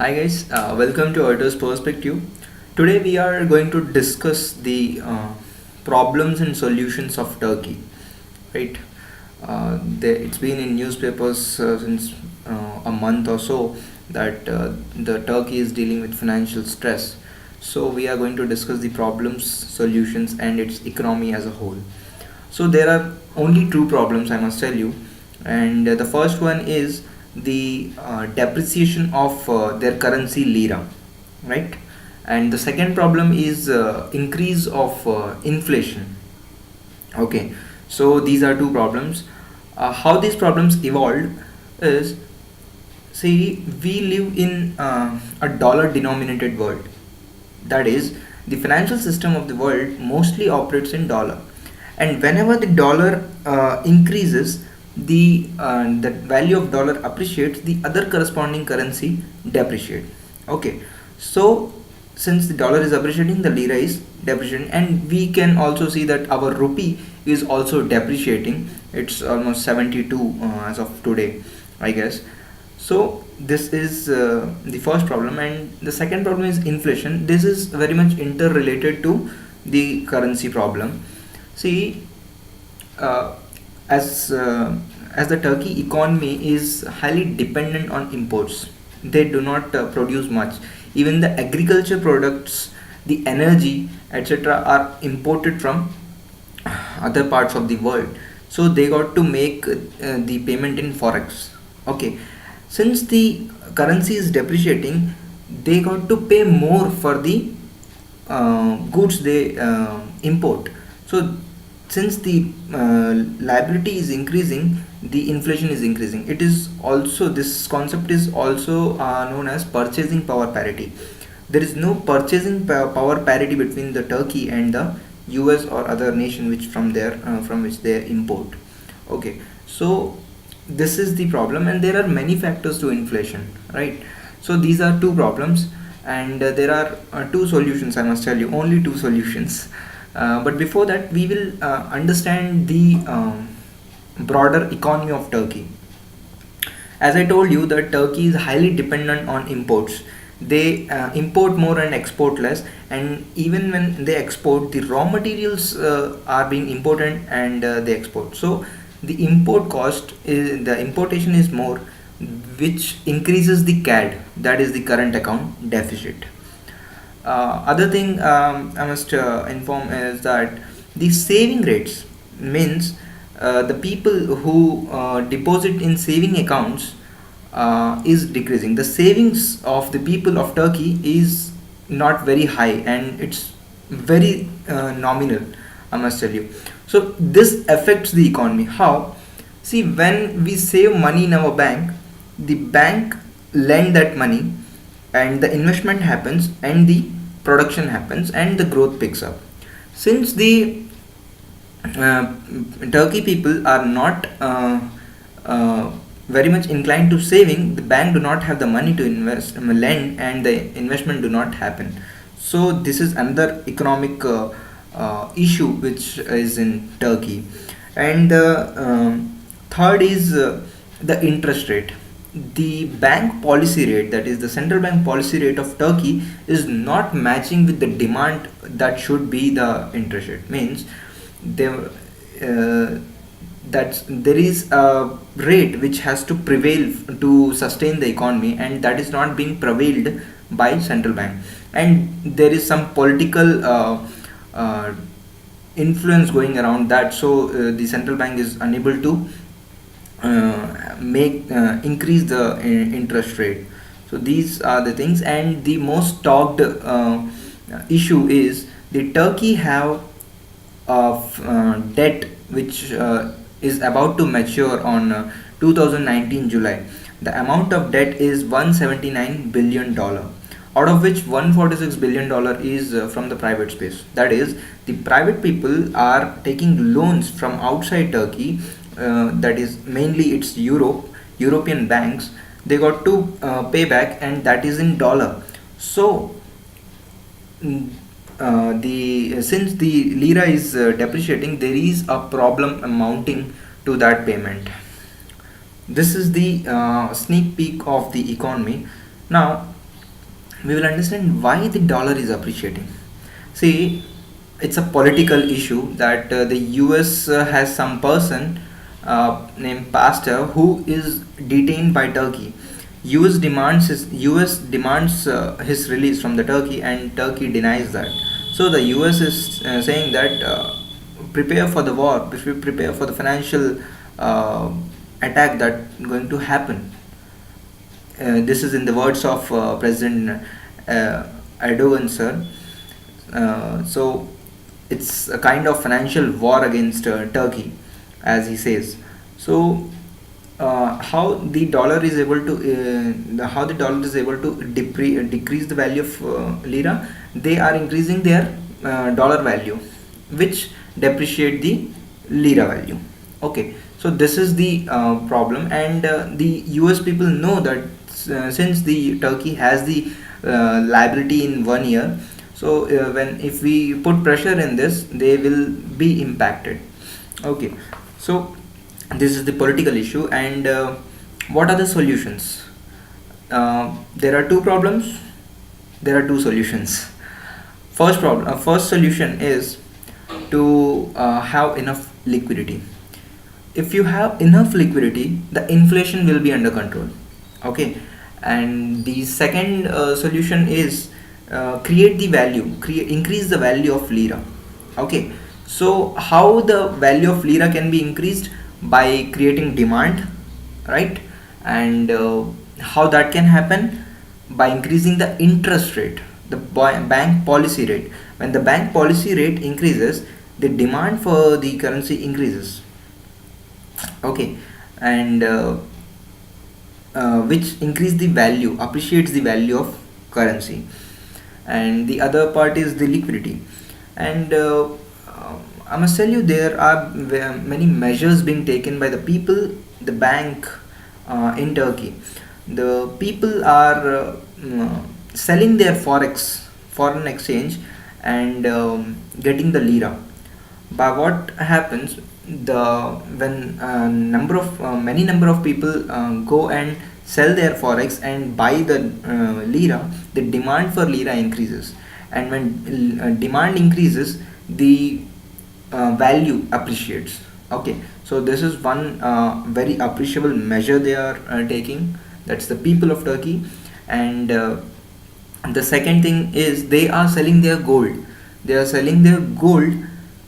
Hi guys, welcome to Autos Perspective. Today we are going to discuss the problems and solutions of Turkey. Right? It's been in newspapers since a month or so that the Turkey is dealing with financial stress. So we are going to discuss the problems, solutions, and its economy as a whole. So there are only two problems I must tell you, and the first one is the depreciation of their currency lira, right? And the second problem is increase of inflation. Okay, so these are two problems. How these problems evolved is, see, we live in a dollar denominated world. That is, the financial system of the world mostly operates in dollar, and whenever the dollar increases, the value of dollar appreciates, the other corresponding currency depreciate. Okay, so since the dollar is appreciating, the lira is depreciating, and we can also see that our rupee is also depreciating. It's almost 72 as of today, I guess. So this is the first problem, and the second problem is inflation. This is very much interrelated to the currency problem. See, uh, as uh, as the Turkey economy is highly dependent on imports, they do not produce much. Even the agriculture products, the energy, etc., are imported from other parts of the world. So they got to make the payment in forex. Okay, since the currency is depreciating, they got to pay more for the goods they import. So since the liability is increasing, the inflation is increasing. It is also, this concept is also known as purchasing power parity. There is no purchasing power parity between the Turkey and the US or other nation which from which they import. Okay, so this is the problem, and there are many factors to inflation, right? So these are two problems, and there are two solutions, I must tell you, only two solutions. But before that, we will understand the broader economy of Turkey. As I told you, that Turkey is highly dependent on imports. They import more and export less, and even when they export, the raw materials are being imported, and they export. So the import cost is, the importation is more, which increases the CAD, that is the current account deficit. Other thing I must inform is that the saving rates means the people who deposit in saving accounts is decreasing. The savings of the people of Turkey is not very high, and it's very nominal, I must tell you. So this affects the economy. How? See, when we save money in our bank, the bank lend that money, and the investment happens, and the production happens, and the growth picks up. Since the uh, Turkey people are not very much inclined to saving, the bank do not have the money to invest, lend, and the investment do not happen. So this is another economic issue which is in Turkey. And third is the interest rate. The bank policy rate, that is the central bank policy rate of Turkey, is not matching with the demand that should be the interest rate. Means there that there is a rate which has to prevail to sustain the economy, and that is not being prevailed by central bank. And there is some political uh, influence going around that, so the central bank is unable to make increase the interest rate. So these are the things, and the most talked issue is the Turkey have of debt which is about to mature on 2019 July. The amount of debt is 179 billion dollar, out of which 146 billion dollar is from the private space. That is, the private people are taking loans from outside Turkey, that is mainly it's European banks. They got to pay back, and that is in dollar. So mm, the since the lira is depreciating, there is a problem mounting to that payment. This is the sneak peek of the economy. Now we will understand why the dollar is appreciating. See, it's a political issue that the US has some person named Pastor who is detained by Turkey. US demands his release from the Turkey, and Turkey denies that. So the US is saying that prepare for the war, prepare for the financial uh, attack that going to happen. This is in the words of President uh, Erdogan, sir. So it's a kind of financial war against Turkey, as he says. So how the dollar is able to how the dollar is able to decrease the value of lira? They are increasing their dollar value, which depreciate the lira value. Okay, so this is the problem, and the US people know that since the Turkey has the liability in 1 year, so when if we put pressure in this, they will be impacted. Okay, so this is the political issue, and what are the solutions? There are two problems. There are two solutions. First solution is to have enough liquidity. If you have enough liquidity, the inflation will be under control. Okay, and the second solution is create the value, increase the value of lira. Okay, so how the value of lira can be increased? By creating demand, right? And how that can happen? By increasing the interest rate, the bank policy rate. When the bank policy rate increases, the demand for the currency increases. Okay, and which increase the value, appreciates the value of currency. And the other part is the liquidity. And I must tell you, there are many measures being taken by the people, the bank in Turkey. The people are selling their foreign exchange, and getting the lira. By what happens, the when number of many number of people go and sell their forex and buy the lira, the demand for lira increases, and when demand increases, the value appreciates. Okay, so this is one very appreciable measure they are taking. That's the people of Turkey. And the second thing is they are selling their gold. They are selling their gold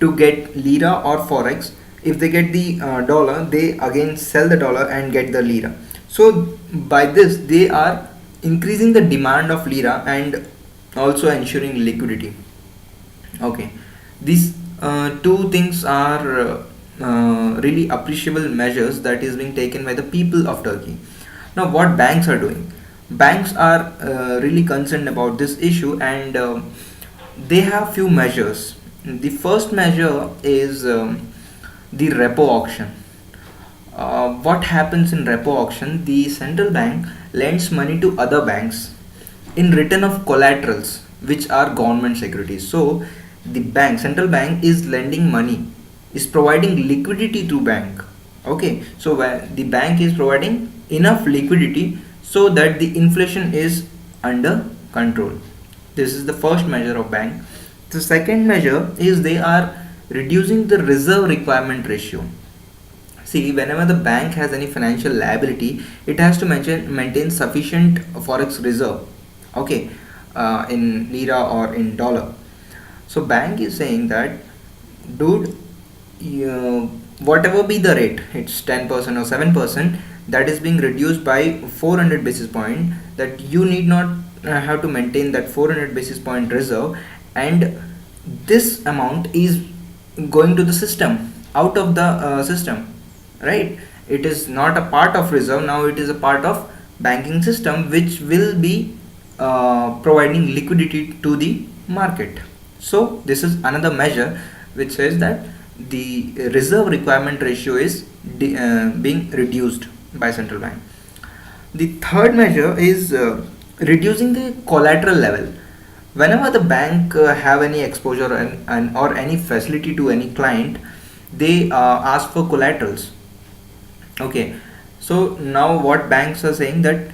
to get lira or forex. If they get the dollar, they again sell the dollar and get the lira. So by this, they are increasing the demand of lira and also ensuring liquidity. Okay, these two things are really appreciable measures that is being taken by the people of Turkey. Now, what banks are doing? Banks are really concerned about this issue, and they have few measures. The first measure is the repo auction. What happens in repo auction? The central bank lends money to other banks in return of collaterals, which are government securities. So the central bank is lending money, is providing liquidity to bank. Okay, so the bank is providing enough liquidity so that the inflation is under control. This is the first measure of bank. The second measure is they are reducing the reserve requirement ratio. See, whenever the bank has any financial liability, it has to maintain sufficient forex reserve. Okay, in lira or in dollar. So bank is saying that, dude, whatever be the rate, it's 10% or 7%, that is being reduced by 400 basis point. That you need not have to maintain that 400 basis point reserve, and this amount is going to the system, out of the system, right? It is not a part of reserve now, it is a part of banking system, which will be providing liquidity to the market. So this is another measure which says that the reserve requirement ratio is being reduced by central bank. The third measure is reducing the collateral level. Whenever the bank have any exposure or any facility to any client, they ask for collaterals. Okay, so now what banks are saying that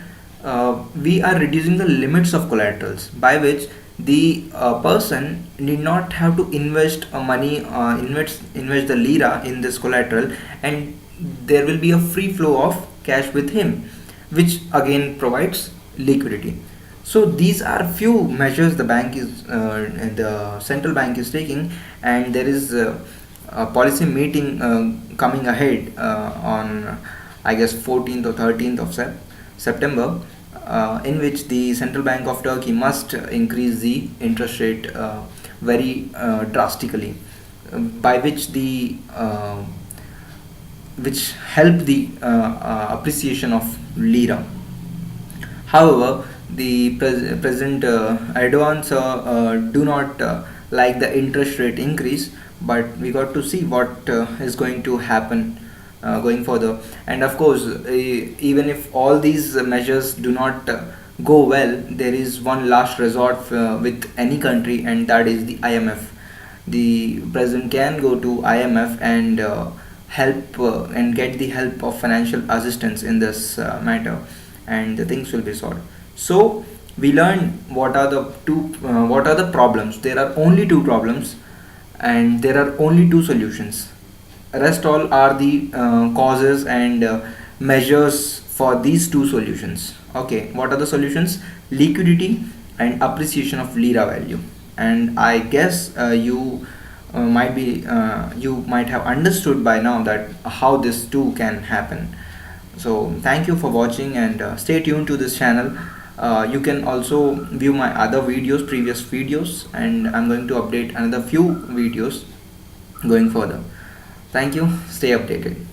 we are reducing the limits of collaterals, by which the person need not have to invest money, invest the lira in this collateral, and there will be a free flow of cash with him, which again provides liquidity. So these are few measures the central bank is taking, and there is a policy meeting coming ahead on, I guess, 14th or 13th of September, in which the Central Bank of Turkey must increase the interest rate very drastically, by which the which help the appreciation of lira. However, the President Erdogan sir do not like the interest rate increase, but we got to see what is going to happen going further. And of course, even if all these measures do not go well, there is one last resort with any country, and that is the IMF. The president can go to IMF and help and get the help of financial assistance in this matter, and the things will be solved. So we learned what are the problems. There are only two problems, and there are only two solutions. Rest all are the causes and measures for these two solutions. Okay, what are the solutions? Liquidity and appreciation of lira value. And I guess you might have understood by now that how this two can happen. So thank you for watching, and stay tuned to this channel. You can also view my other videos, previous videos, and I'm going to update another few videos going further. Thank you. Stay updated.